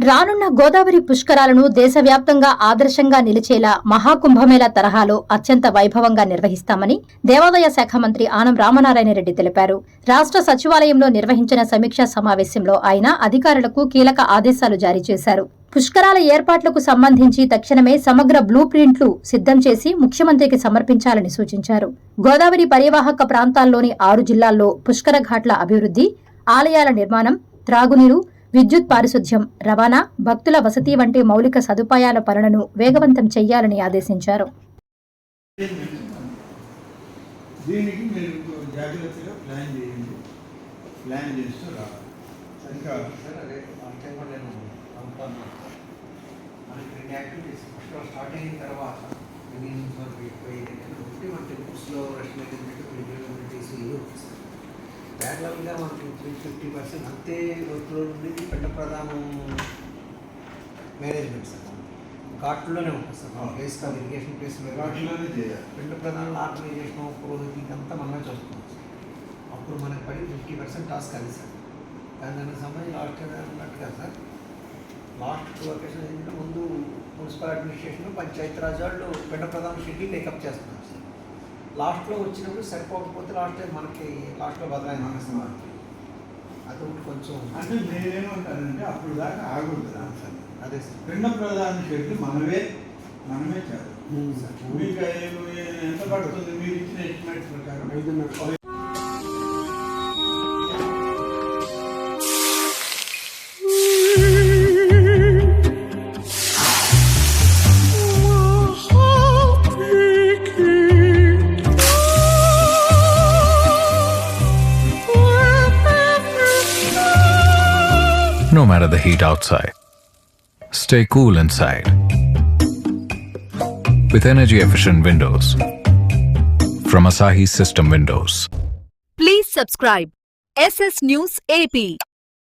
రానున్న గోదావరి పుష్కరాలను దేశవ్యాప్తంగా ఆదర్శంగా నిలిచేలా మహాకుంభమేళా తరహాలో అత్యంత వైభవంగా నిర్వహిస్తామని దేవాదాయ శాఖ మంత్రి ఆనం రామనారాయణ రెడ్డి తెలిపారు. రాష్ట్ర సచివాలయంలో నిర్వహించిన సమీక్షా సమావేశంలో ఆయన అధికారులకు కీలక ఆదేశాలు జారీ చేశారు. పుష్కరాల ఏర్పాట్లకు సంబంధించి తక్షణమే సమగ్ర బ్లూ ప్రింట్లు సిద్ధం చేసి ముఖ్యమంత్రికి సమర్పించాలని సూచించారు. గోదావరి పరివాహక ప్రాంతాల్లోని 6 జిల్లాల్లో పుష్కర ఘాట్ల అభివృద్ధి, ఆలయాల నిర్మాణం, త్రాగునీరు, విద్యుత్ పారిశుధ్యం, రవాణా, భక్తుల వసతి వంటి మౌలిక సదుపాయాల పనులను వేగవంతం చేయాలని ఆదేశించారు. ప్యారలల్గా మనకి 50% అంతే వర్క్లో ఉండేది పెద్ద ప్రధానం మేనేజ్మెంట్ సార్. ఘాట్లోనే ఉంటుంది సార్. ప్లేస్ కాదు, ఇరిగేషన్ ప్లేస్ పెద్ద ప్రధానాల ఆర్గనైజేషన్, పురోహితి ఇదంతా మనమే చూస్తున్నాం సార్. అప్పుడు మనకి పడి 50% టాస్క్ అది సార్. కానీ దానికి సంబంధించి లాస్ట్ అన్నట్టుగా సార్, లాస్ట్ లొకేషన్ ఏంటంటే ముందు మున్సిపల్ అడ్మినిస్ట్రేషన్, పంచాయతీరాజ్ వాళ్ళు పెద్ద ప్రధాన షెడ్యూల్ టేకప్ చేస్తున్నారు సార్. లాస్ట్లో వచ్చినప్పుడు సరిపోకపోతే లాస్ట్ టైం మనకి లాస్ట్లో బదలాయింది మనకి. అది ఒకటి కొంచెం అంటే నేనేమంటానంటే అప్పుడు దాకా ఆగొద్దు సార్. అదే సార్, పిండ ప్రధాన షెడ్యూల్ మనమే చేయాలి. మీకు ఎంత పడుతుంది మీరు ఇచ్చిన ఎస్టిమేట్ ప్రకారం? 5.5. No matter the heat outside, stay cool inside with energy-efficient windows from Asahi System Windows. Please subscribe SS News AP.